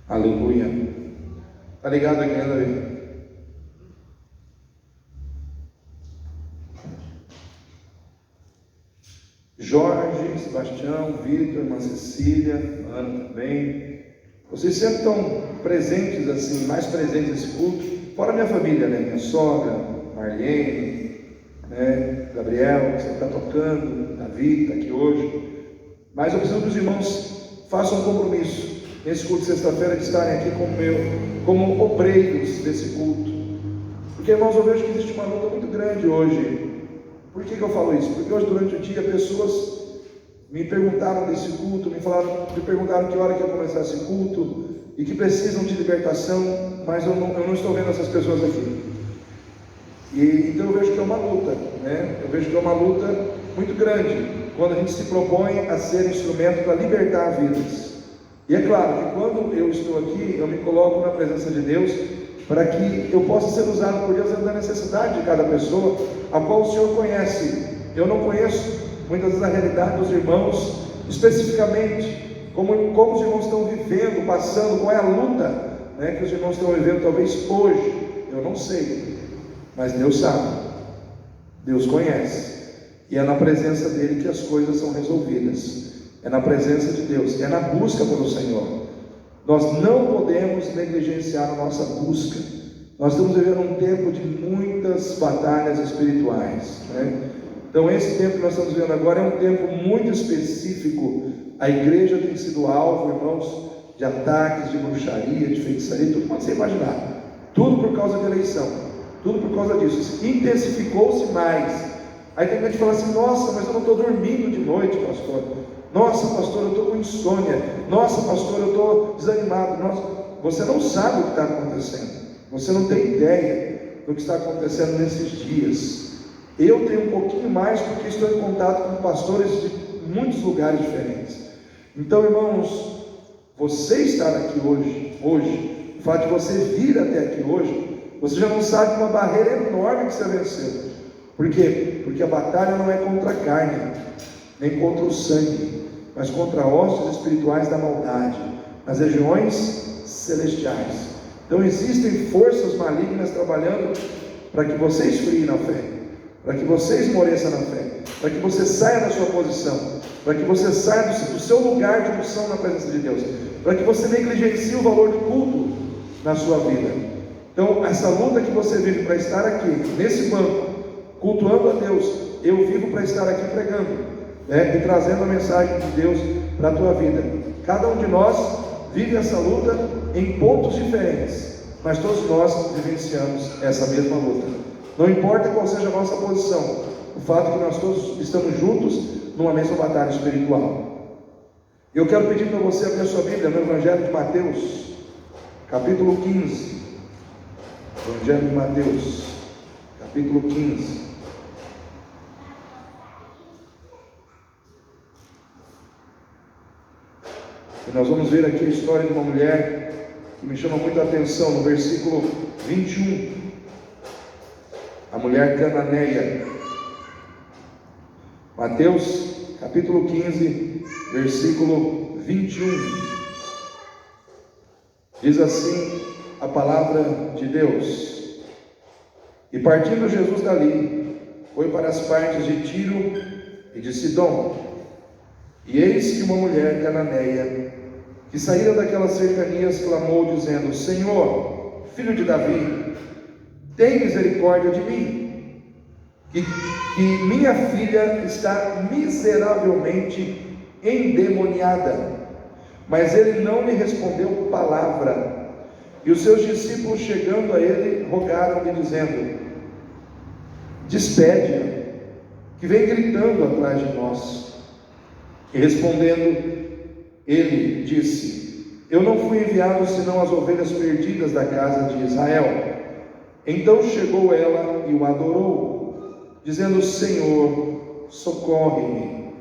Aleluia. Tá ligado aqui, né, Davi? Jorge, Sebastião, Vitor, irmã Cecília, Ana também. Vocês sempre estão presentes assim, mais presentes nesse culto. Fora minha família, né? Minha sogra, Marlene, né? Gabriel, que sempre está tocando, Davi, está aqui hoje. Mas eu preciso que os irmãos façam um compromisso nesse culto de sexta-feira de estarem aqui como obreiros desse culto. Porque, irmãos, eu vejo que existe uma luta muito grande hoje. Por que eu falo isso? Porque hoje, durante o dia, pessoas me perguntaram desse culto, me perguntaram que hora que ia começar esse culto, e que precisam de libertação, mas eu não estou vendo essas pessoas aqui. Então eu vejo que é uma luta, né? Eu vejo que é uma luta muito grande, quando a gente se propõe a ser instrumento para libertar vidas. E é claro que quando eu estou aqui, eu me coloco na presença de Deus, para que eu possa ser usado por Deus dentro da necessidade de cada pessoa, a qual o Senhor conhece. Eu não conheço muitas vezes a realidade dos irmãos, especificamente, como os irmãos estão vivendo, passando, qual é a luta, né, que os irmãos estão vivendo, talvez hoje, eu não sei, mas Deus sabe, Deus conhece, e é na presença dEle que as coisas são resolvidas, é na presença de Deus, é na busca pelo Senhor. Nós não podemos negligenciar a nossa busca. Nós estamos vivendo um tempo de muitas batalhas espirituais, né? Então esse tempo que nós estamos vivendo agora é um tempo muito específico. A igreja tem sido alvo, irmãos, de ataques, de bruxaria, de feitiçaria, tudo pode ser imaginado. Tudo por causa da eleição, tudo por causa disso. Intensificou-se mais. Aí tem gente que fala assim: nossa, mas eu não estou dormindo de noite, pastor. Nossa, pastor, eu estou com insônia. Nossa, pastor, eu estou desanimado. Nossa, você não sabe o que está acontecendo. Você não tem ideia do que está acontecendo nesses dias. Eu tenho um pouquinho mais, porque estou em contato com pastores de muitos lugares diferentes. Então, irmãos, você estar aqui hoje, o fato de você vir até aqui hoje, você já não sabe uma barreira enorme que você venceu. Por quê? Porque a batalha não é contra a carne, nem contra o sangue, mas contra hostes espirituais da maldade, nas regiões celestiais. Então existem forças malignas trabalhando para que você esfrie na fé, para que você esmoreça na fé, para que você saia da sua posição, para que você saia do seu lugar de unção na presença de Deus, para que você negligencie o valor do culto na sua vida. Então essa luta que você vive para estar aqui, nesse banco, cultuando a Deus, eu vivo para estar aqui pregando, né, e trazendo a mensagem de Deus para a tua vida. Cada um de nós vive essa luta em pontos diferentes, mas todos nós vivenciamos essa mesma luta. Não importa qual seja a nossa posição, o fato é que nós todos estamos juntos numa mesma batalha espiritual. Eu quero pedir para você abrir a sua Bíblia no Evangelho de Mateus, capítulo 15. Evangelho de Mateus, capítulo 15. E nós vamos ver aqui a história de uma mulher que me chama muita atenção, no versículo 21. A mulher cananeia. Mateus, capítulo 15, versículo 21. Diz assim a palavra de Deus: E partindo Jesus dali, foi para as partes de Tiro e de Sidom. E eis que uma mulher cananeia, que saíra daquelas cercanias, clamou dizendo: Senhor, filho de Davi, tem misericórdia de mim, que minha filha está miseravelmente endemoniada. Mas ele não lhe respondeu palavra. E os seus discípulos, chegando a ele, rogaram-lhe dizendo: despede-a, que vem gritando atrás de nós. E respondendo, ele disse: eu não fui enviado senão as ovelhas perdidas da casa de Israel. Então chegou ela e o adorou, dizendo: Senhor, socorre-me.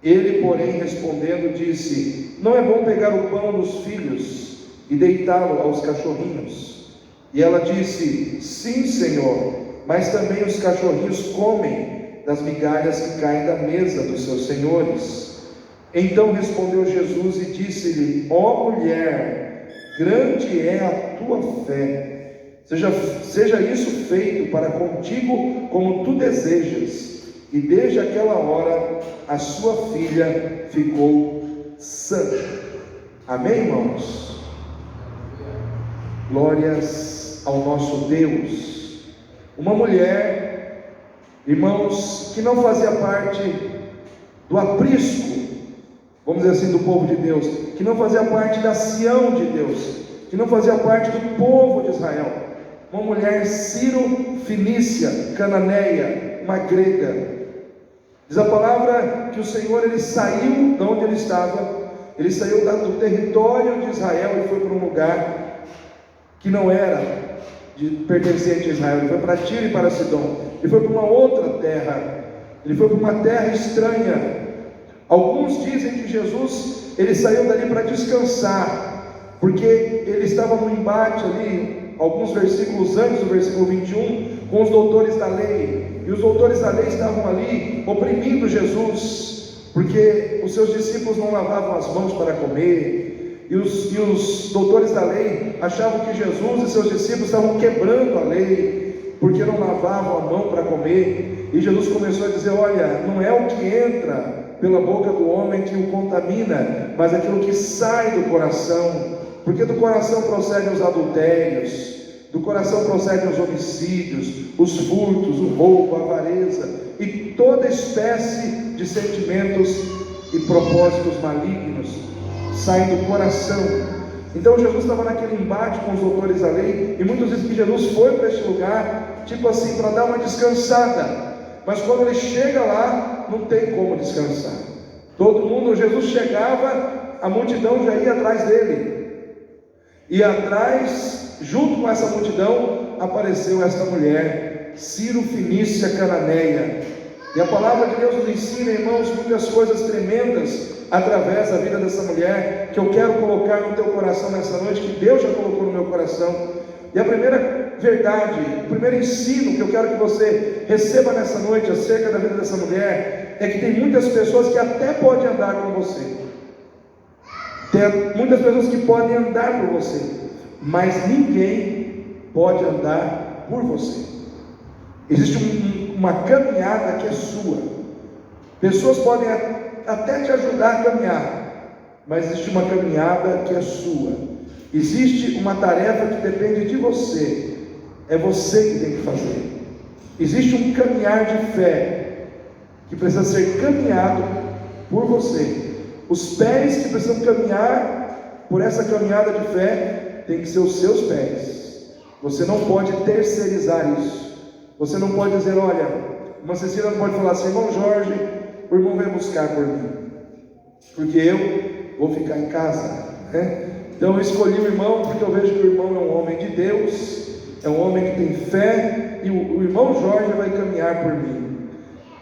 Ele, porém, respondendo, disse: não é bom pegar o pão dos filhos e deitá-lo aos cachorrinhos. E ela disse: sim, Senhor, mas também os cachorrinhos comem das migalhas que caem da mesa dos seus senhores. Então respondeu Jesus e disse-lhe: ó mulher, grande é a tua fé. Seja isso feito para contigo como tu desejas. E desde aquela hora a sua filha ficou sã. Amém, irmãos? Glórias ao nosso Deus. Uma mulher, irmãos, que não fazia parte do aprisco, vamos dizer assim, do povo de Deus, que não fazia parte da Sião de Deus, que não fazia parte do povo de Israel. Uma mulher sírio-fenícia, cananeia, uma grega. Diz a palavra que o Senhor, ele saiu de onde ele estava, ele saiu do território de Israel e foi para um lugar que não era pertencente a Israel. Ele foi para Tiro e para Sidom, ele foi para uma outra terra, ele foi para uma terra estranha. Alguns dizem que Jesus, ele saiu dali para descansar, porque ele estava no embate ali, alguns versículos antes do versículo 21, com os doutores da lei, e os doutores da lei estavam ali oprimindo Jesus, porque os seus discípulos não lavavam as mãos para comer, e os doutores da lei achavam que Jesus e seus discípulos estavam quebrando a lei, porque não lavavam a mão para comer. E Jesus começou a dizer: olha, não é o que entra pela boca do homem que o contamina, mas aquilo que sai do coração, porque do coração procedem os adultérios, do coração procedem os homicídios, os furtos, o roubo, a avareza e toda espécie de sentimentos e propósitos malignos saem do coração. Então Jesus estava naquele embate com os doutores da lei, e muitos dizem que Jesus foi para este lugar, tipo assim, para dar uma descansada. Mas quando ele chega lá, não tem como descansar. Todo mundo, Jesus chegava, a multidão já ia atrás dele. E atrás, junto com essa multidão, apareceu esta mulher, sírio-fenícia cananeia. E a palavra de Deus nos ensina, irmãos, muitas coisas tremendas através da vida dessa mulher, que eu quero colocar no teu coração nessa noite, que Deus já colocou no meu coração. E a primeira verdade, o primeiro ensino que eu quero que você receba nessa noite acerca da vida dessa mulher, é que tem muitas pessoas que até podem andar com você, tem muitas pessoas que podem andar por você, mas ninguém pode andar por você. Existe uma caminhada que é sua. Pessoas podem até te ajudar a caminhar, mas existe uma caminhada que é sua. Existe uma tarefa que depende de você, é você que tem que fazer. Existe um caminhar de fé que precisa ser caminhado por você. Os pés que precisam caminhar por essa caminhada de fé tem que ser os seus pés. Você não pode terceirizar isso. Você não pode dizer: olha, irmã Cecília não pode falar assim: irmão Jorge, o irmão vai buscar por mim, porque eu vou ficar em casa, né? Então eu escolhi o irmão porque eu vejo que o irmão é um homem de Deus, é um homem que tem fé, e o irmão Jorge vai caminhar por mim.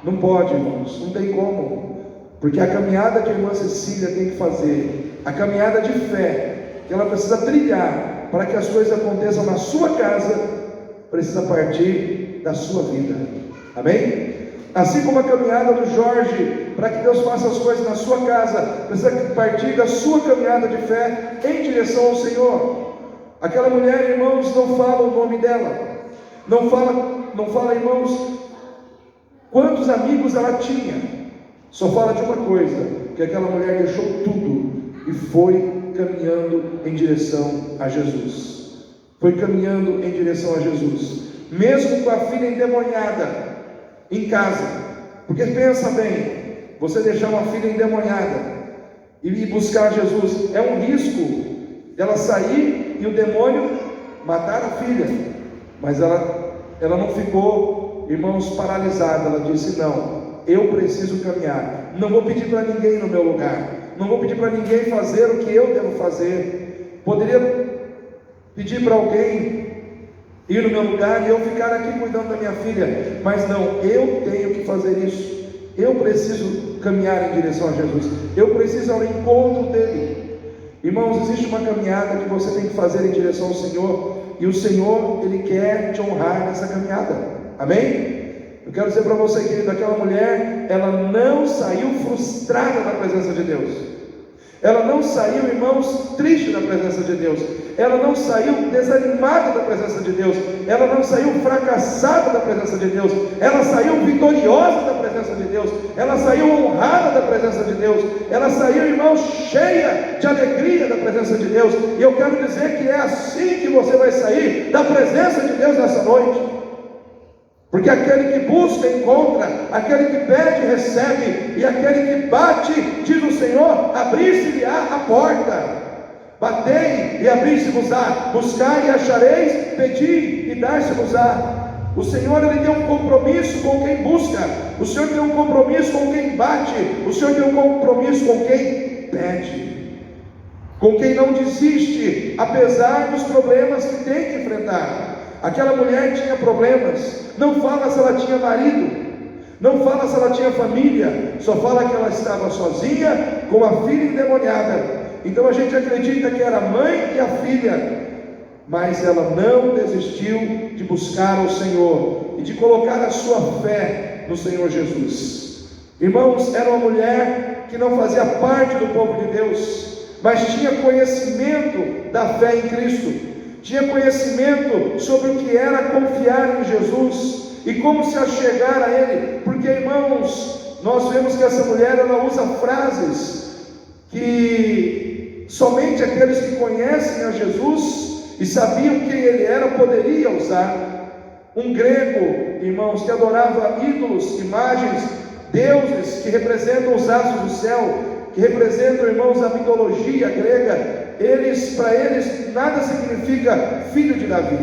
Não pode, irmãos, não tem como, porque a caminhada que a irmã Cecília tem que fazer, a caminhada de fé que ela precisa trilhar para que as coisas aconteçam na sua casa, precisa partir da sua vida. Amém? Assim como a caminhada do Jorge, para que Deus faça as coisas na sua casa, precisa partir da sua caminhada de fé em direção ao Senhor. Aquela mulher, irmãos, não fala o nome dela, não fala, irmãos, quantos amigos ela tinha, só fala de uma coisa: que aquela mulher deixou tudo e foi caminhando em direção a Jesus. Foi caminhando em direção a Jesus, mesmo com a filha endemoniada em casa. Porque pensa bem, você deixar uma filha endemoniada e ir buscar Jesus, é um risco dela sair e o demônio matar a filha. Mas ela não ficou, irmãos, paralisada. Ela disse: não, eu preciso caminhar, não vou pedir para ninguém no meu lugar, não vou pedir para ninguém fazer o que eu devo fazer. Poderia pedir para alguém ir no meu lugar e eu ficar aqui cuidando da minha filha, mas não, eu tenho que fazer isso. Eu preciso caminhar em direção a Jesus, eu preciso ir ao encontro dele. Irmãos, existe uma caminhada que você tem que fazer em direção ao Senhor, e o Senhor, Ele quer te honrar nessa caminhada. Amém? Eu quero dizer para você, querido, aquela mulher, ela não saiu frustrada da presença de Deus. Ela não saiu, irmãos, triste da presença de Deus. Ela não saiu desanimada da presença de Deus. Ela não saiu fracassada da presença de Deus. Ela saiu vitoriosa da presença de Deus. Ela saiu honrada da presença de Deus. Ela saiu, irmãos, cheia de alegria da presença de Deus. E eu quero dizer que é assim que você vai sair da presença de Deus nessa noite. Porque aquele que busca, encontra, aquele que pede, recebe, e aquele que bate, diz o Senhor, abrir-se-lhe-á a porta. Batei e abrir-se-vos-á, buscai e achareis, pedi e dar-se-vos-á. O Senhor, Ele tem um compromisso com quem busca, o Senhor tem um compromisso com quem bate, o Senhor tem um compromisso com quem pede, com quem não desiste, apesar dos problemas que tem que enfrentar. Aquela mulher tinha problemas, não fala se ela tinha marido, não fala se ela tinha família, só fala que ela estava sozinha com a filha endemoniada. Então a gente acredita que era a mãe e a filha, mas ela não desistiu de buscar ao Senhor e de colocar a sua fé no Senhor Jesus. Irmãos, era uma mulher que não fazia parte do povo de Deus, mas tinha conhecimento da fé em Cristo. Tinha conhecimento sobre o que era confiar em Jesus e como se achegar a Ele, porque, irmãos, nós vemos que essa mulher, ela usa frases que somente aqueles que conhecem a Jesus e sabiam quem Ele era, poderia usar. Um grego, irmãos, que adorava ídolos, imagens, deuses que representam os astros do céu, que representam, irmãos, a mitologia grega, para eles, nada significa filho de Davi.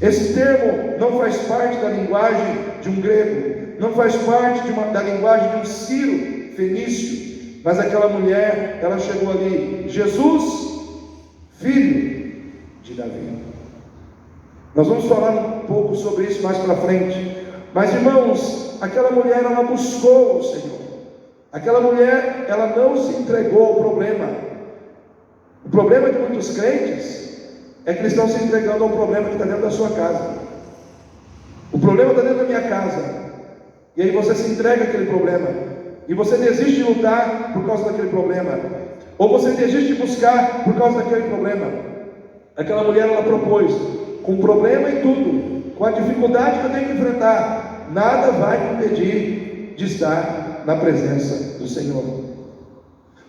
Esse termo não faz parte da linguagem de um grego, não faz parte da linguagem de um Ciro fenício, mas aquela mulher, ela chegou ali, Jesus, filho de Davi. Nós vamos falar um pouco sobre isso mais para frente, mas, irmãos, aquela mulher, ela buscou o Senhor. Aquela mulher, ela não se entregou ao problema. O problema de muitos crentes é que eles estão se entregando ao problema que está dentro da sua casa. O problema está dentro da minha casa, e aí você se entrega àquele problema, e você desiste de lutar por causa daquele problema, ou você desiste de buscar por causa daquele problema. Aquela mulher, ela propôs, com problema e tudo, com a dificuldade que eu tenho que enfrentar, nada vai me impedir de estar na presença do Senhor.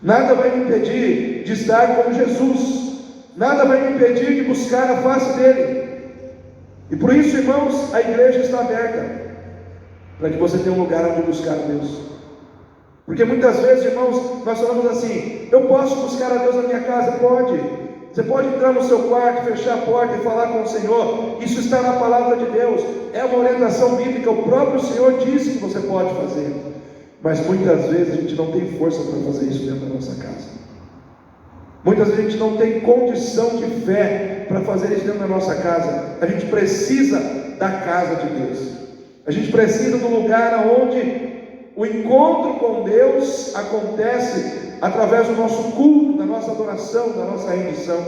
Nada vai me impedir de estar com Jesus, nada vai me impedir de buscar a face dele. E por isso, irmãos, a igreja está aberta para que você tenha um lugar onde buscar a Deus. Porque muitas vezes, irmãos, nós falamos assim: eu posso buscar a Deus na minha casa? Pode. Você pode entrar no seu quarto, fechar a porta e falar com o Senhor. Isso está na palavra de Deus, é uma orientação bíblica. O próprio Senhor disse que você pode fazer. Mas muitas vezes a gente não tem força para fazer isso dentro da nossa casa. Muitas vezes a gente não tem condição de fé para fazer isso dentro da nossa casa. A gente precisa da casa de Deus. A gente precisa do lugar onde o encontro com Deus acontece através do nosso culto, da nossa adoração, da nossa rendição.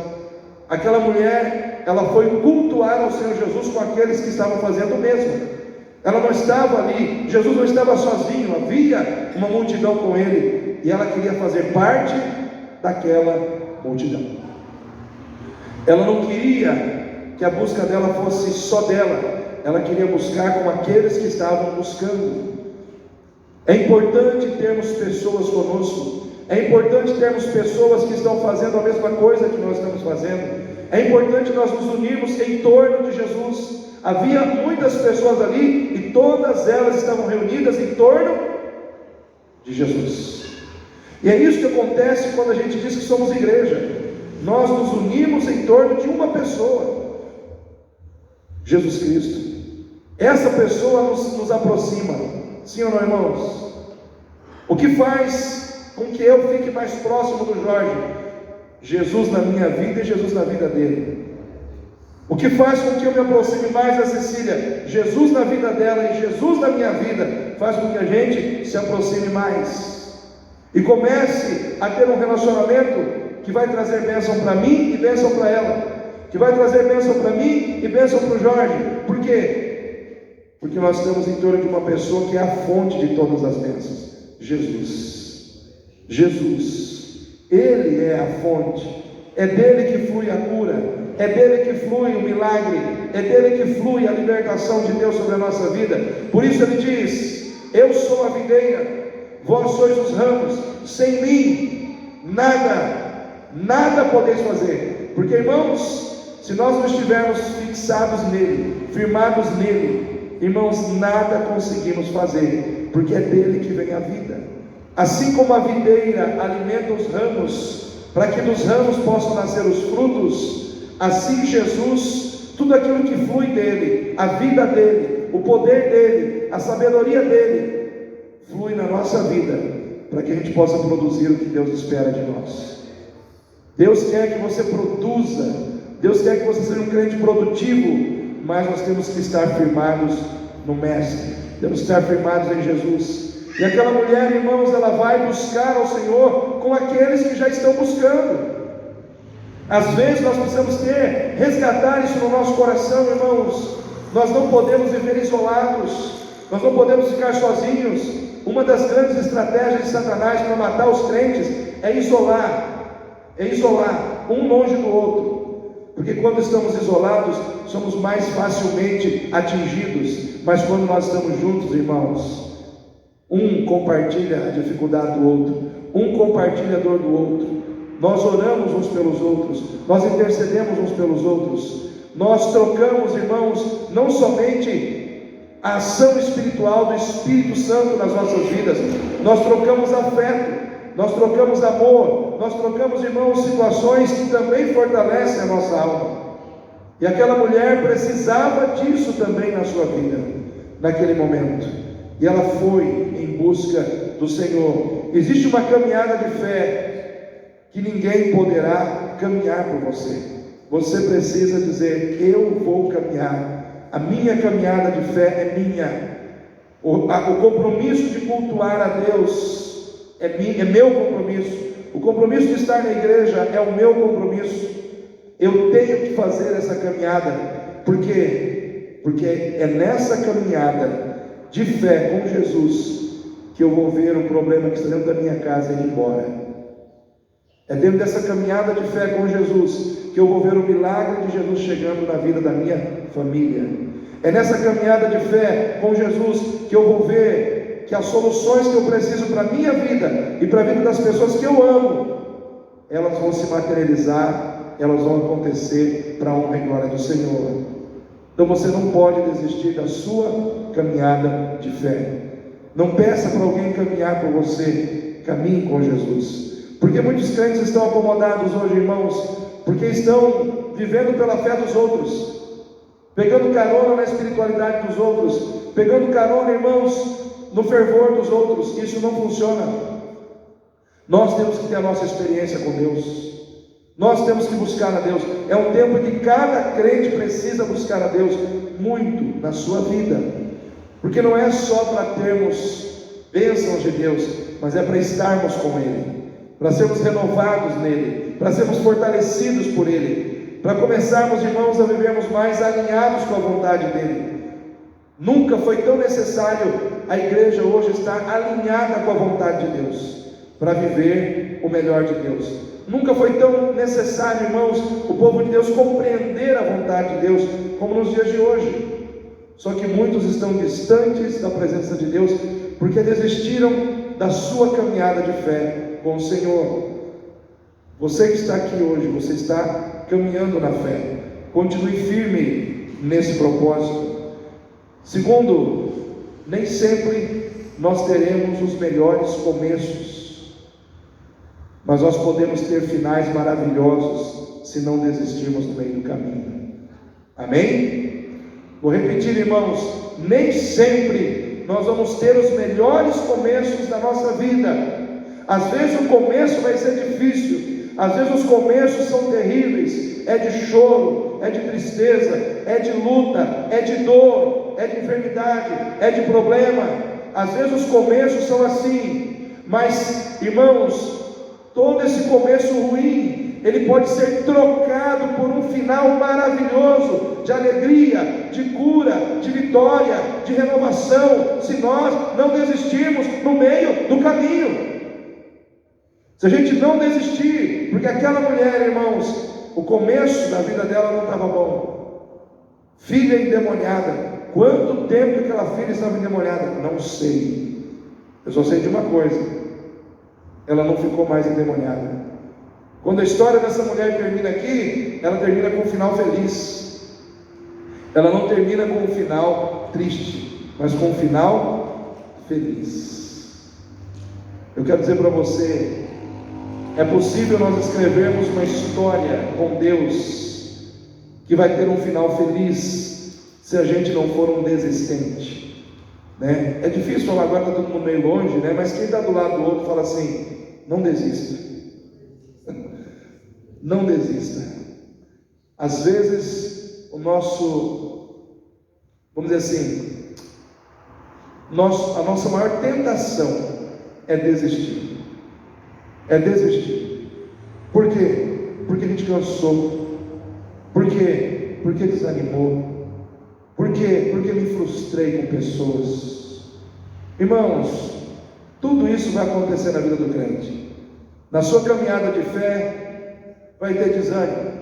Aquela mulher, ela foi cultuar ao Senhor Jesus com aqueles que estavam fazendo o mesmo. Ela não estava ali, Jesus não estava sozinho, havia uma multidão com ele, e ela queria fazer parte daquela multidão. Ela não queria que a busca dela fosse só dela, ela queria buscar com aqueles que estavam buscando. É importante termos pessoas conosco, é importante termos pessoas que estão fazendo a mesma coisa que nós estamos fazendo, é importante nós nos unirmos em torno de Jesus. Havia muitas pessoas ali e todas elas estavam reunidas em torno de Jesus. E é isso que acontece quando a gente diz que somos igreja. Nós nos unimos em torno de uma pessoa, Jesus Cristo. Essa pessoa nos aproxima, sim ou não, irmãos? O que faz com que eu fique mais próximo do Jorge? Jesus na minha vida e Jesus na vida dele. O que faz com que eu me aproxime mais da Cecília? Jesus na vida dela e Jesus na minha vida faz com que a gente se aproxime mais e comece a ter um relacionamento que vai trazer bênção para mim e bênção para ela, que vai trazer bênção para mim e bênção para o Jorge. Por quê? Porque nós estamos em torno de uma pessoa que é a fonte de todas as bênçãos, Jesus. Jesus. Ele é a fonte, é dele que flui a cura, é dele que flui o milagre, é dele que flui a libertação de Deus sobre a nossa vida. Por isso ele diz: eu sou a videira, vós sois os ramos, sem mim nada podeis fazer. Porque, irmãos, se nós não estivermos fixados nele, firmados nele, irmãos, nada conseguimos fazer, porque é dele que vem a vida. Assim como a videira alimenta os ramos, para que dos ramos possam nascer os frutos, assim Jesus, tudo aquilo que flui dele, a vida dele, o poder dele, a sabedoria dele, flui na nossa vida, para que a gente possa produzir o que Deus espera de nós. Deus quer que você produza, Deus quer que você seja um crente produtivo, mas nós temos que estar firmados no Mestre, temos que estar firmados em Jesus. E aquela mulher, irmãos, ela vai buscar ao Senhor com aqueles que já estão buscando. Às vezes nós precisamos resgatar isso no nosso coração, irmãos. Nós não podemos viver isolados, nós não podemos ficar sozinhos. Uma das grandes estratégias de Satanás para matar os crentes é isolar um longe do outro, porque quando estamos isolados, somos mais facilmente atingidos, mas quando nós estamos juntos, irmãos, um compartilha a dificuldade do outro, um compartilha a dor do outro, nós oramos uns pelos outros, nós intercedemos uns pelos outros, nós trocamos, irmãos, não somente a ação espiritual do Espírito Santo nas nossas vidas, nós trocamos afeto, nós trocamos amor, nós trocamos, irmãos, situações que também fortalecem a nossa alma. E aquela mulher precisava disso também na sua vida, naquele momento, e ela foi em busca do Senhor. Existe uma caminhada de fé que ninguém poderá caminhar por você. Você precisa dizer: eu vou caminhar, a minha caminhada de fé é minha. O compromisso de cultuar a Deus é meu compromisso. O compromisso de estar na igreja é o meu compromisso. Eu tenho que fazer essa caminhada. Por quê? Porque é nessa caminhada de fé com Jesus que eu vou ver o problema que está dentro da minha casa ir embora. É dentro dessa caminhada de fé com Jesus que eu vou ver o milagre de Jesus chegando na vida da minha família. É nessa caminhada de fé com Jesus que eu vou ver que as soluções que eu preciso para a minha vida e para a vida das pessoas que eu amo, elas vão se materializar, elas vão acontecer para a honra e glória do Senhor. Então você não pode desistir da sua caminhada de fé. Não peça para alguém caminhar por você, caminhe com Jesus. Porque muitos crentes estão acomodados hoje, irmãos, porque estão vivendo pela fé dos outros, pegando carona na espiritualidade dos outros, pegando carona, irmãos, no fervor dos outros. Isso não funciona. Nós temos que ter a nossa experiência com Deus, nós temos que buscar a Deus. É um tempo que cada crente precisa buscar a Deus muito na sua vida, porque não é só para termos bênçãos de Deus, mas é para estarmos com Ele, para sermos renovados nele, para sermos fortalecidos por Ele, para começarmos, irmãos, a vivermos mais alinhados com a vontade dEle. Nunca foi tão necessário a igreja hoje estar alinhada com a vontade de Deus, para viver o melhor de Deus. Nunca foi tão necessário, irmãos, o povo de Deus compreender a vontade de Deus, como nos dias de hoje. Só que muitos estão distantes da presença de Deus, porque desistiram da sua caminhada de fé com o Senhor. Você que está aqui hoje, você está caminhando na fé. Continue firme nesse propósito. Segundo, nem sempre nós teremos os melhores começos, mas nós podemos ter finais maravilhosos se não desistirmos no meio do caminho. Amém? Vou repetir, irmãos, nem sempre nós vamos ter os melhores começos da nossa vida. Às vezes o começo vai ser difícil, às vezes os começos são terríveis, é de choro, é de tristeza, é de luta, é de dor, é de enfermidade, é de problema. Às vezes os começos são assim, mas, irmãos, todo esse começo ruim, ele pode ser trocado por um final maravilhoso, de alegria, de cura, de vitória, de renovação, se nós não desistirmos no meio do caminho. Se a gente não desistir, porque aquela mulher, irmãos, o começo da vida dela não estava bom. Filha endemoniada. Quanto tempo aquela filha estava endemoniada? Não sei. Eu só sei de uma coisa: ela não ficou mais endemoniada. Quando a história dessa mulher termina aqui, ela termina com um final feliz. Ela não termina com um final triste, mas com um final feliz. Eu quero dizer para você, é possível nós escrevermos uma história com Deus que vai ter um final feliz, se a gente não for um desistente, né? É difícil falar, agora está todo mundo meio longe, né? Mas quem está do lado do outro fala assim: não desista. Não desista. Às vezes o nosso, vamos dizer assim, a nossa maior tentação é desistir. É desistir. Por quê? Porque a gente cansou. Por quê? Porque desanimou. Por quê? Porque me frustrei com pessoas. Irmãos, tudo isso vai acontecer na vida do crente. Na sua caminhada de fé, vai ter desânimo.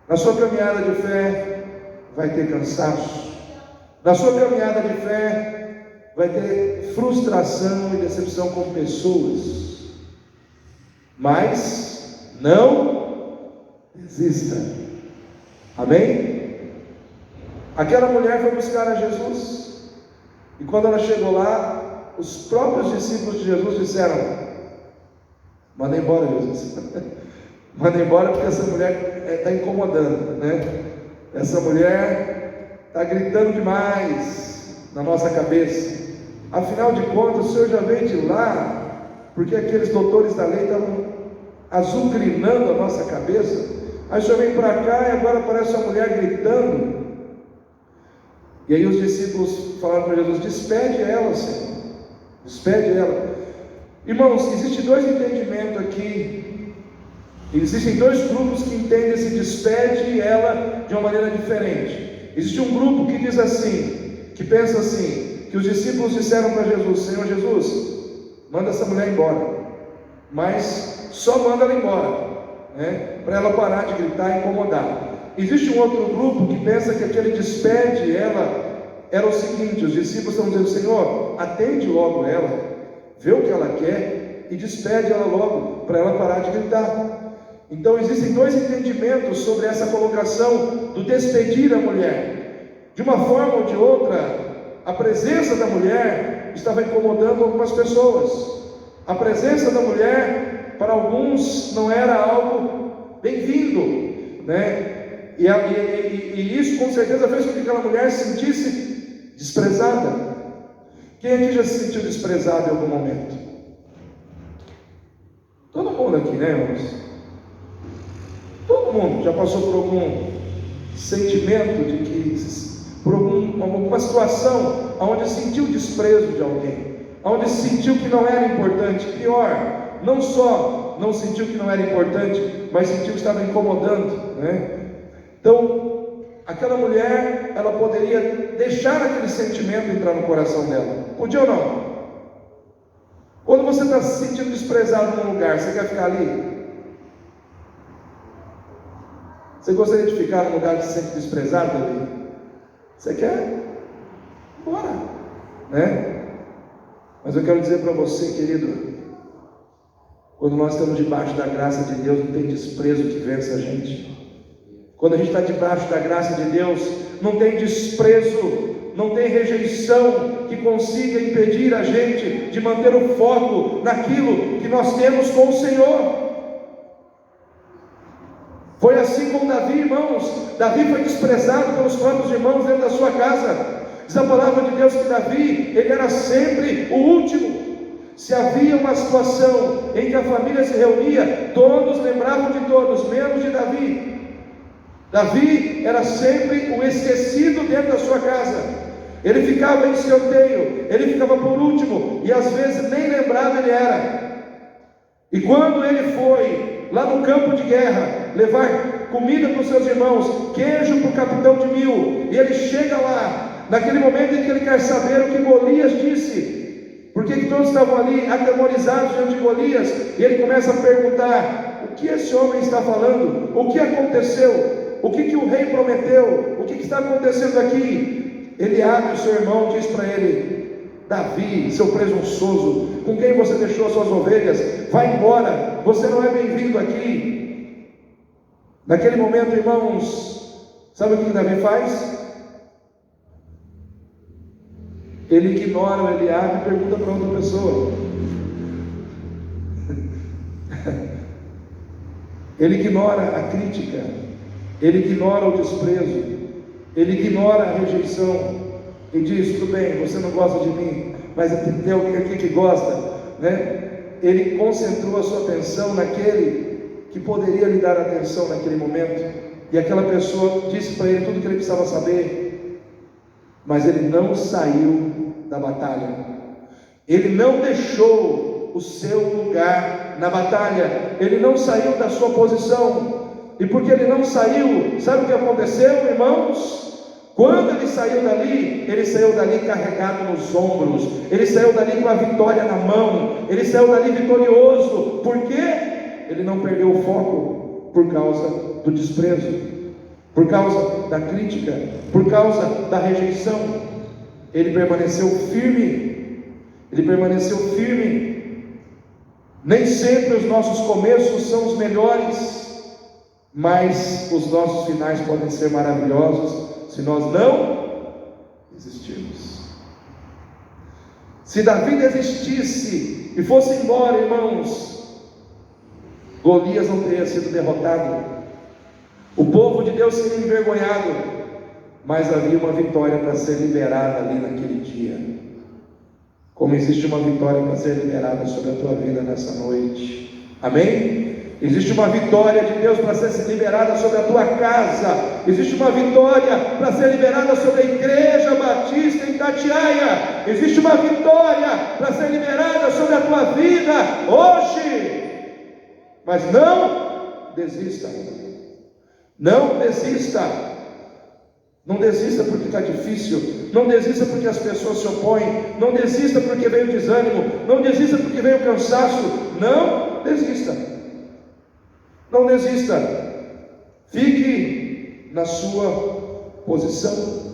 Na sua caminhada de fé, vai ter cansaço. Na sua caminhada de fé, vai ter frustração e decepção com pessoas. Mas não desista. Amém? Aquela mulher foi buscar a Jesus, e quando ela chegou lá, os próprios discípulos de Jesus disseram: manda embora, Jesus. Manda embora, porque essa mulher está incomodando, né? Essa mulher está gritando demais na nossa cabeça. Afinal de contas, o Senhor já veio de lá, porque aqueles doutores da lei estavam azucrinando a nossa cabeça. Aí o Senhor vem para cá e agora aparece uma mulher gritando. E aí os discípulos falaram para Jesus: despede ela, Senhor, despede ela. Irmãos, existem dois entendimentos aqui. Existem dois grupos que entendem esse despede ela de uma maneira diferente. Existe um grupo que diz assim, que pensa assim, que os discípulos disseram para Jesus: Senhor Jesus, manda essa mulher embora, mas só manda ela embora, né? Para ela parar de gritar e incomodar. Existe um outro grupo que pensa que aquele despede ela era o seguinte: os discípulos estão dizendo: Senhor, atende logo ela, vê o que ela quer e despede ela logo, para ela parar de gritar. Então existem dois entendimentos sobre essa colocação do despedir a mulher. De uma forma ou de outra, a presença da mulher estava incomodando algumas pessoas. A presença da mulher, para alguns, não era algo bem-vindo, né? E isso com certeza fez com que aquela mulher se sentisse desprezada. Quem aqui já se sentiu desprezado em algum momento? Todo mundo aqui, né, irmãos? Todo mundo já passou por algum sentimento de que, por alguma situação onde sentiu desprezo de alguém, onde sentiu que não era importante. Pior, não só não sentiu que não era importante, mas sentiu que estava incomodando, né? Então, aquela mulher, ela poderia deixar aquele sentimento entrar no coração dela. Podia ou não? Quando você está se sentindo desprezado num lugar, você quer ficar ali? Você gostaria de ficar num lugar que se sente desprezado ali? Você quer ir embora, né? Mas eu quero dizer para você, querido, quando nós estamos debaixo da graça de Deus, não tem desprezo que vence a gente. Quando a gente está debaixo da graça de Deus, não tem desprezo, não tem rejeição que consiga impedir a gente de manter o foco naquilo que nós temos com o Senhor. Foi assim com Davi, irmãos. Davi foi desprezado pelos próprios irmãos dentro da sua casa. Diz a palavra de Deus que Davi, ele era sempre o último. Se havia uma situação em que a família se reunia, todos lembravam de todos, menos de Davi. Davi era sempre o esquecido dentro da sua casa. Ele ficava em escanteio, ele ficava por último, e às vezes nem lembrava ele era. E quando ele foi lá no campo de guerra levar comida para os seus irmãos, queijo para o capitão de 1000, e ele chega lá, naquele momento em que ele quer saber o que Golias disse, Por que todos estavam ali atemorizados diante de Golias? E ele começa a perguntar: o que esse homem está falando? O que aconteceu? O que o rei prometeu? O que está acontecendo aqui? Eliabe, o seu irmão, diz para ele: Davi, seu presunçoso, com quem você deixou as suas ovelhas? Vai embora, você não é bem-vindo aqui. Naquele momento, irmãos, sabe o que Davi faz? Ele ignora o Eliabe e pergunta para outra pessoa. Ele ignora a crítica, ele ignora o desprezo, ele ignora a rejeição e diz: tudo bem, você não gosta de mim, mas tem alguém aqui que gosta, né? Ele concentrou a sua atenção naquele que poderia lhe dar atenção naquele momento, e aquela pessoa disse para ele tudo o que ele precisava saber, mas ele não saiu da batalha, ele não deixou o seu lugar na batalha, ele não saiu da sua posição. E porque ele não saiu, sabe o que aconteceu, irmãos? Quando ele saiu dali carregado nos ombros, ele saiu dali com a vitória na mão, ele saiu dali vitorioso. Por quê? Ele não perdeu o foco por causa do desprezo, por causa da crítica, por causa da rejeição. Ele permaneceu firme, ele permaneceu firme. Nem sempre os nossos começos são os melhores, mas os nossos finais podem ser maravilhosos se nós não desistirmos. Se Davi desistisse e fosse embora, irmãos, Golias não teria sido derrotado, o povo de Deus seria envergonhado, mas havia uma vitória para ser liberada ali naquele dia. Como existe uma vitória para ser liberada sobre a tua vida nessa noite, amém? Existe uma vitória de Deus para ser liberada sobre a tua casa, existe uma vitória para ser liberada sobre a Igreja Batista em Itatiaia, existe uma vitória para ser liberada sobre a tua vida hoje. Mas não desista, não desista. Não desista porque está difícil, não desista porque as pessoas se opõem, não desista porque veio desânimo, não desista porque veio cansaço, não desista, não desista, fique na sua posição.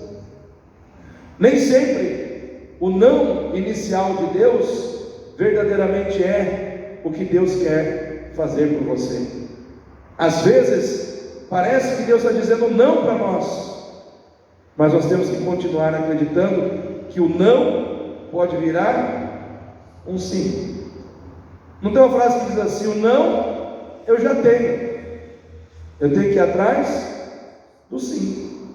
Nem sempre o não inicial de Deus verdadeiramente é o que Deus quer fazer por você. Às vezes parece que Deus está dizendo não para nós, mas nós temos que continuar acreditando que o não pode virar um sim. Não tem uma frase que diz assim: o não eu já tenho, eu tenho que ir atrás do sim.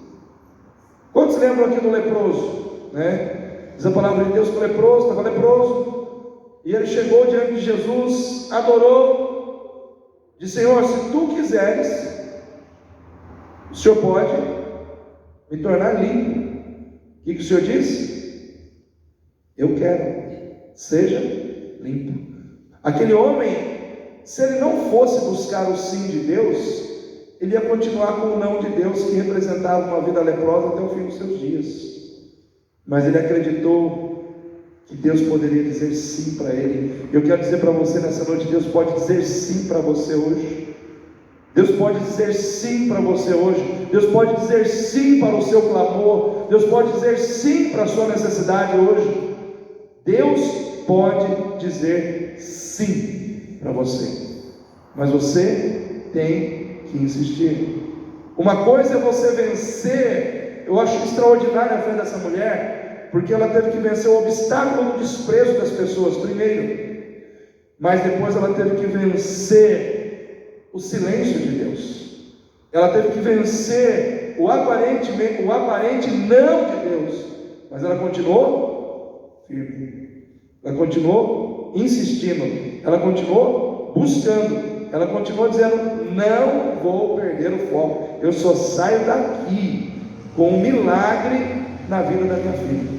Quantos lembram aqui do leproso, né? Diz a palavra de Deus que o leproso estava leproso, e ele chegou diante de Jesus, adorou, disse: Senhor, se tu quiseres, o Senhor pode me tornar limpo. O que o Senhor disse? Eu quero, seja limpo. Aquele homem, se ele não fosse buscar o sim de Deus, ele ia continuar com o não de Deus, que representava uma vida leprosa até o fim dos seus dias. Mas ele acreditou que Deus poderia dizer sim para ele. Eu quero dizer para você nessa noite: Deus pode dizer sim para você hoje. Deus pode dizer sim para você hoje. Deus pode dizer sim para o seu clamor. Deus pode dizer sim para a sua necessidade hoje. Deus pode dizer sim para você, mas você tem que insistir. Uma coisa é você vencer. Eu acho extraordinária a fé dessa mulher, porque ela teve que vencer o obstáculo do desprezo das pessoas primeiro, mas depois ela teve que vencer o silêncio de Deus. Ela teve que vencer o aparente não de Deus, mas ela continuou firme, ela continuou insistindo, ela continuou buscando, ela continuou dizendo: não vou perder o foco, eu só saio daqui com um milagre na vida da minha filha,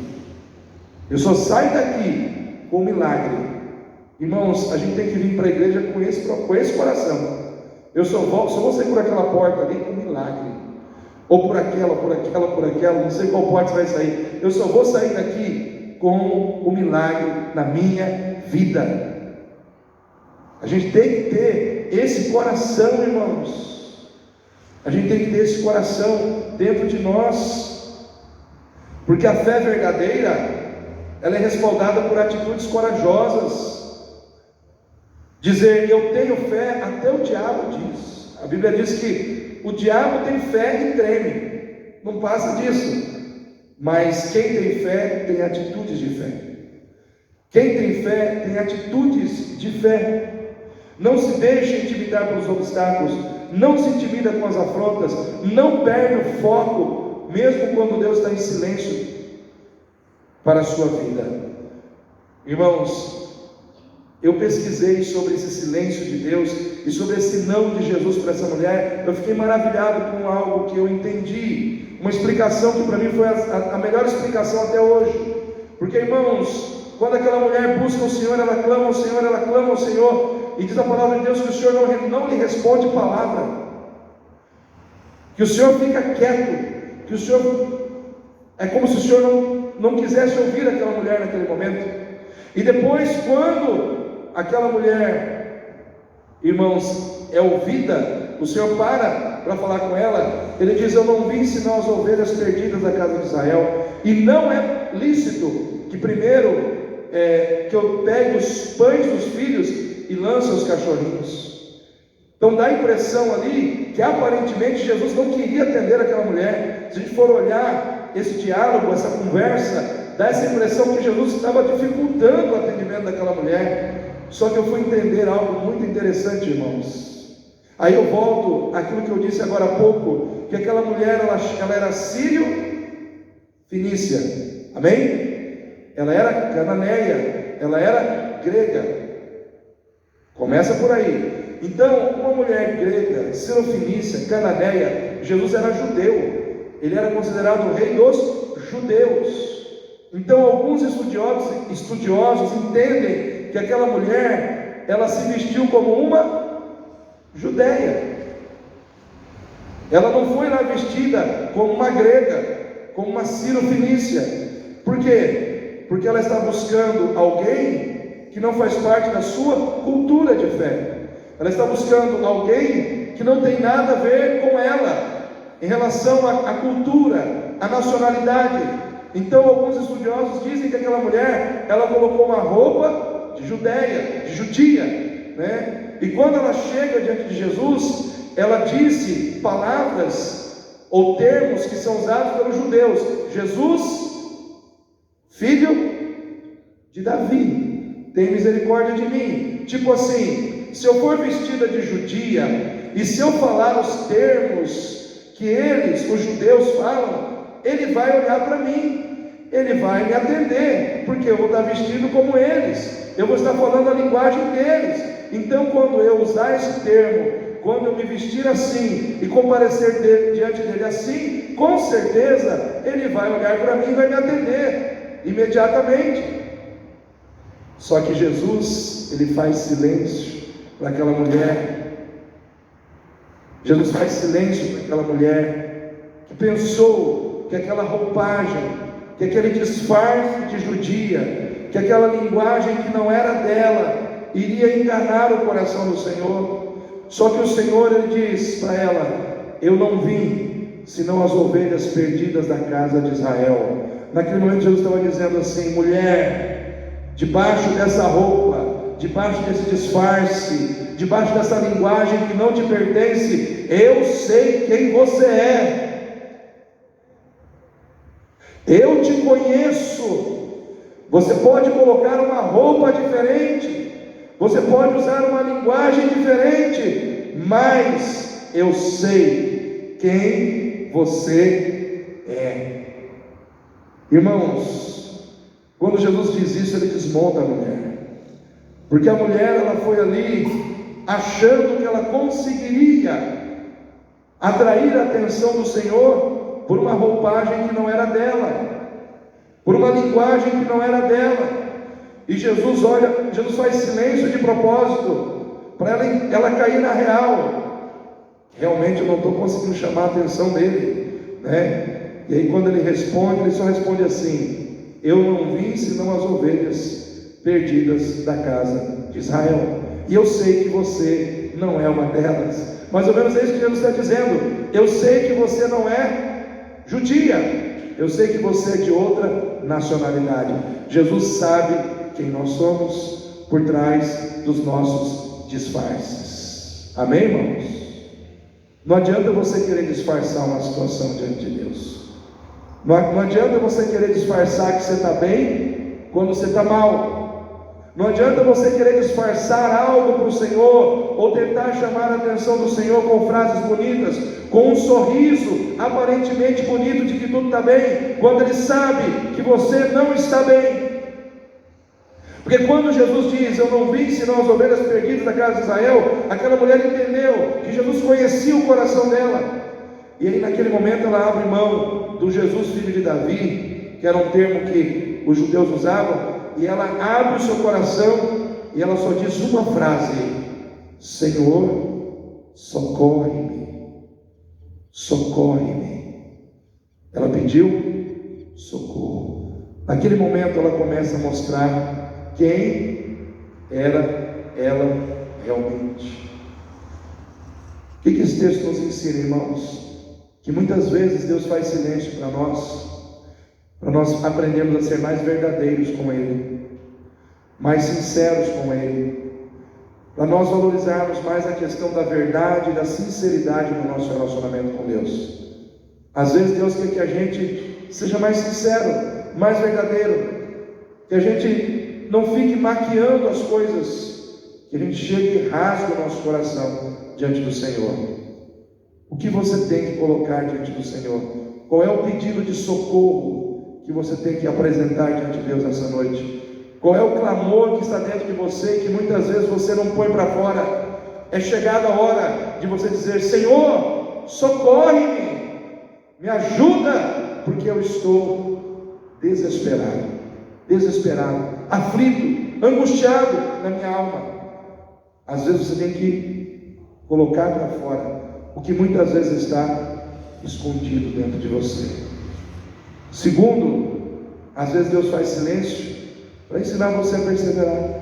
eu só saio daqui com um milagre. Irmãos, a gente tem que vir para a igreja com esse coração. Eu só vou sair por aquela porta ali com um milagre, ou por aquela, não sei qual porta você vai sair. Eu só vou sair daqui com o milagre na minha vida. A gente tem que ter esse coração, irmãos. A gente tem que ter esse coração dentro de nós, porque a fé verdadeira, ela é respaldada por atitudes corajosas. Dizer eu tenho fé, até o diabo diz. A Bíblia diz que o diabo tem fé e treme, não passa disso. Mas quem tem fé tem atitudes de fé. Quem tem fé tem atitudes de fé. Não se deixa intimidar pelos obstáculos, não se intimida com as afrontas, não perde o foco, mesmo quando Deus está em silêncio para a sua vida. Irmãos, eu pesquisei sobre esse silêncio de Deus e sobre esse não de Jesus para essa mulher. Eu fiquei maravilhado com algo que eu entendi, uma explicação que para mim foi a melhor explicação até hoje. Porque, irmãos, quando aquela mulher busca o Senhor, ela clama ao Senhor, ela clama ao Senhor, e diz a palavra de Deus que o Senhor não lhe responde palavra, que o Senhor fica quieto, que o Senhor, é como se o Senhor não quisesse ouvir aquela mulher naquele momento. E depois, quando aquela mulher, irmãos, é ouvida, o Senhor para falar com ela. Ele diz: eu não vim senão as ovelhas perdidas da casa de Israel. E não é lícito que primeiro que eu pegue os pães dos filhos e lance aos cachorrinhos. Então dá a impressão ali que aparentemente Jesus não queria atender aquela mulher. Se a gente for olhar esse diálogo, essa conversa, dá essa impressão que Jesus estava dificultando o atendimento daquela mulher. Só que eu fui entender algo muito interessante, irmãos. Aí eu volto àquilo que eu disse agora há pouco, que aquela mulher, ela era sírio-fenícia, amém? Ela era cananeia, ela era grega. Começa por aí. Então, uma mulher grega, sírio-fenícia, cananeia, Jesus era judeu, ele era considerado o rei dos judeus. Então, alguns estudiosos entendem que aquela mulher, ela se vestiu como uma judeia. Ela não foi lá vestida como uma grega, como uma sírio-fenícia. Por quê? Porque ela está buscando alguém que não faz parte da sua cultura de fé. Ela está buscando alguém que não tem nada a ver com ela, em relação à cultura, à nacionalidade. Então alguns estudiosos dizem que aquela mulher, ela colocou uma roupa de judia, né? E quando ela chega diante de Jesus, ela disse palavras ou termos que são usados pelos judeus: Jesus, filho de Davi, tem misericórdia de mim. Tipo assim, se eu for vestida de judia, e se eu falar os termos que eles, os judeus, falam, ele vai olhar para mim, ele vai me atender, porque eu vou estar vestido como eles, eu vou estar falando a linguagem deles. Então, quando eu usar esse termo, quando eu me vestir assim e comparecer diante dele assim, com certeza ele vai olhar para mim e vai me atender imediatamente. Só que Jesus, ele faz silêncio para aquela mulher. Jesus faz silêncio para aquela mulher que pensou que aquela roupagem, que aquele disfarce de judia, que aquela linguagem que não era dela, iria enganar o coração do Senhor. Só que o Senhor, ele diz para ela: eu não vim senão as ovelhas perdidas da casa de Israel. Naquele momento Jesus estava dizendo assim: mulher, debaixo dessa roupa, debaixo desse disfarce, debaixo dessa linguagem que não te pertence, eu sei quem você é, eu te conheço. Você pode colocar uma roupa diferente, você pode usar uma linguagem diferente, mas eu sei quem você é. Irmãos, quando Jesus diz isso, ele desmonta a mulher, porque a mulher, ela foi ali achando que ela conseguiria atrair a atenção do Senhor por uma roupagem que não era dela, por uma linguagem que não era dela. E Jesus faz silêncio de propósito, para ela cair na real. Realmente eu não estou conseguindo chamar a atenção dele, né? E aí quando ele responde, ele só responde assim: eu não vim senão as ovelhas perdidas da casa de Israel. E eu sei que você não é uma delas. Mais ou menos é isso que Jesus está dizendo. Eu sei que você não é judia. Eu sei que você é de outra nacionalidade. Jesus sabe quem nós somos por trás dos nossos disfarces. Amém, irmãos? Não adianta você querer disfarçar uma situação diante de Deus. Não adianta você querer disfarçar que você está bem quando você está mal. Não adianta você querer disfarçar algo para o Senhor, ou tentar chamar a atenção do Senhor com frases bonitas, com um sorriso aparentemente bonito de que tudo está bem, quando Ele sabe que você não está bem. Porque quando Jesus diz, eu não vim senão as ovelhas perdidas da casa de Israel, aquela mulher entendeu que Jesus conhecia o coração dela. E aí naquele momento ela abre mão do Jesus filho de Davi, que era um termo que os judeus usavam, e ela abre o seu coração, e ela só diz uma frase: Senhor, socorre-me, socorre-me. Ela pediu socorro. Naquele momento ela começa a mostrar quem era ela realmente. O que esse texto nos ensina, irmãos? Que muitas vezes Deus faz silêncio para nós aprendermos a ser mais verdadeiros com Ele, mais sinceros com Ele, para nós valorizarmos mais a questão da verdade e da sinceridade no nosso relacionamento com Deus. Às vezes Deus quer que a gente seja mais sincero, mais verdadeiro, que a gente não fique maquiando as coisas, que a gente chegue e rasgue o nosso coração diante do Senhor. O que você tem que colocar diante do Senhor? Qual é o pedido de socorro que você tem que apresentar diante de Deus essa noite? Qual é o clamor que está dentro de você e que muitas vezes você não põe para fora? É chegada a hora de você dizer: Senhor, socorre-me, me ajuda, porque eu estou desesperado, aflito, angustiado na minha alma. Às vezes você tem que colocar para fora o que muitas vezes está escondido dentro de você. Segundo, às vezes Deus faz silêncio para ensinar você a perseverar.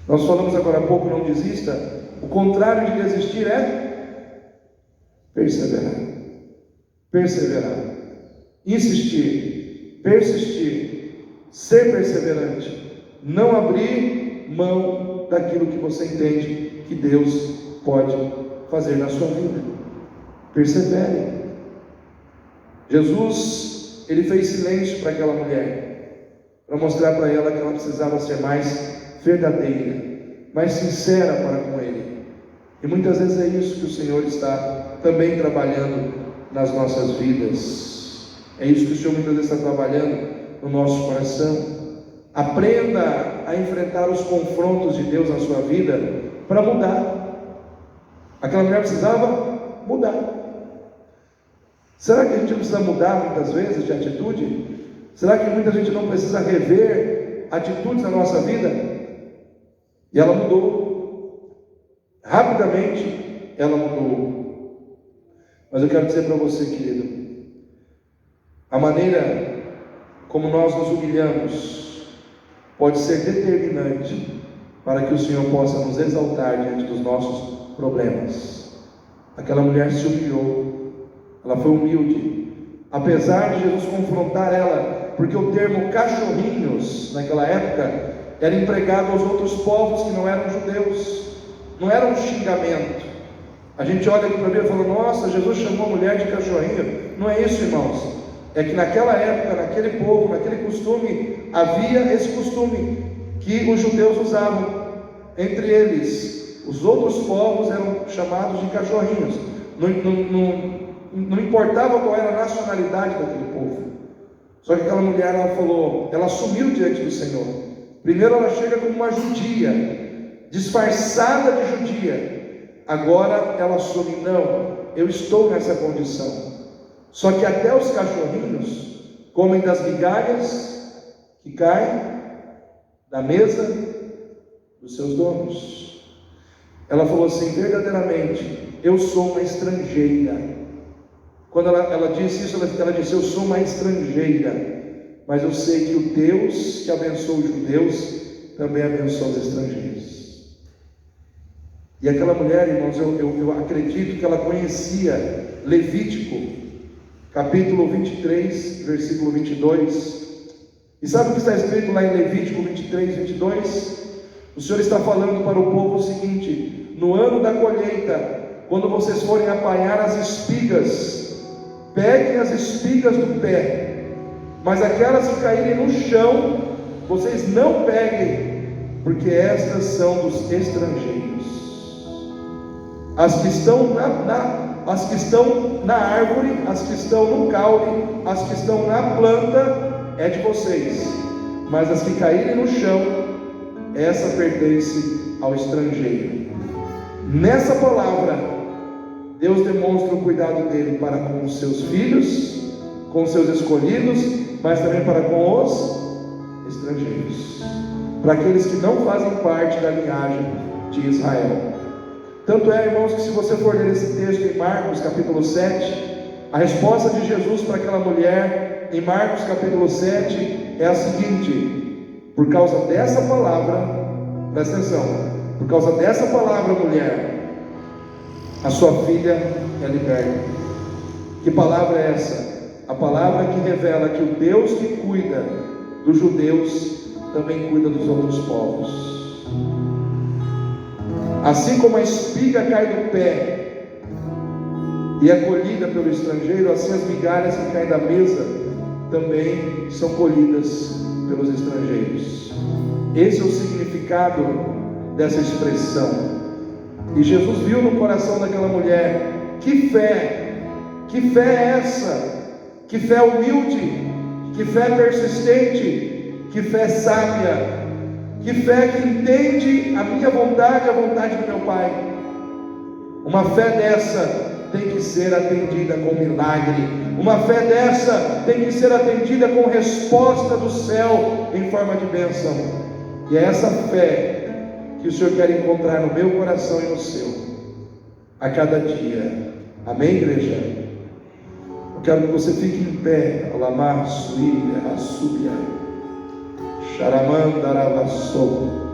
Nós falamos agora há pouco, não desista. O contrário de desistir é perseverar. Perseverar, insistir, persistir, ser perseverante, não abrir mão daquilo que você entende que Deus pode fazer na sua vida. Persevere. Jesus, Ele fez silêncio para aquela mulher, para mostrar para ela que ela precisava ser mais verdadeira, mais sincera para com Ele. E muitas vezes é isso que o Senhor está também trabalhando nas nossas vidas. É isso que o Senhor muitas vezes está trabalhando no nosso coração. Aprenda a enfrentar os confrontos de Deus na sua vida para mudar. Aquela mulher precisava mudar. Será que a gente não precisa mudar muitas vezes de atitude? Será que muita gente não precisa rever atitudes na nossa vida? E ela mudou. Rapidamente ela mudou. Mas eu quero dizer para você, querido, a maneira como nós nos humilhamos pode ser determinante para que o Senhor possa nos exaltar diante dos nossos problemas. Aquela mulher se humilhou, ela foi humilde, apesar de Jesus confrontar ela, porque o termo cachorrinhos naquela época era empregado aos outros povos que não eram judeus, não era um xingamento. A gente olha aqui para ver e fala: nossa, Jesus chamou a mulher de cachorrinho. Não é isso, irmãos. É que naquela época, naquele povo, naquele costume, havia esse costume que os judeus usavam. Entre eles, os outros povos eram chamados de cachorrinhos. Não importava qual era a nacionalidade daquele povo. Só que aquela mulher, ela assumiu diante do Senhor. Primeiro ela chega como uma judia, disfarçada de judia. Agora ela assume: não, eu estou nessa condição. Só que até os cachorrinhos comem das migalhas que caem da mesa dos seus donos. Ela falou assim: verdadeiramente, eu sou uma estrangeira. Quando ela disse isso, ela disse: eu sou uma estrangeira. mas eu sei que o Deus que abençoa os judeus também abençoa os estrangeiros. E aquela mulher, irmãos, eu acredito que ela conhecia Levítico, capítulo 23, versículo 22. E sabe o que está escrito lá em Levítico 23, 22? O Senhor está falando para o povo o seguinte: no ano da colheita, quando vocês forem apanhar as espigas, peguem as espigas do pé, mas aquelas que caírem no chão, vocês não peguem, porque estas são dos estrangeiros. As que estão as que estão na árvore, as que estão no caule, as que estão na planta, é de vocês, mas as que caírem no chão, essa pertence ao estrangeiro. Nessa palavra, Deus demonstra o cuidado dele para com os seus filhos, com os seus escolhidos, mas também para com os estrangeiros, para aqueles que não fazem parte da linhagem de Israel. Tanto é, irmãos, que se você for ler esse texto em Marcos capítulo 7, a resposta de Jesus para aquela mulher em Marcos capítulo 7 é a seguinte: por causa dessa palavra, presta atenção, por causa dessa palavra, mulher, a sua filha é liberta. Que palavra é essa? A palavra que revela que o Deus que cuida dos judeus também cuida dos outros povos. Assim como a espiga cai do pé e é colhida pelo estrangeiro, assim as migalhas que caem da mesa também são colhidas pelos estrangeiros. Esse é o significado dessa expressão. E Jesus viu no coração daquela mulher: que fé é essa? Que fé humilde, que fé persistente, que fé sábia, que fé que entende a minha vontade e a vontade do meu Pai. Uma fé dessa tem que ser atendida com milagre. Uma fé dessa tem que ser atendida com resposta do céu em forma de bênção. E é essa fé que o Senhor quer encontrar no meu coração e no seu, a cada dia. Amém, igreja? Eu quero que você fique em pé. Alamar, suíra, assúbia, xaramanda, aravassou.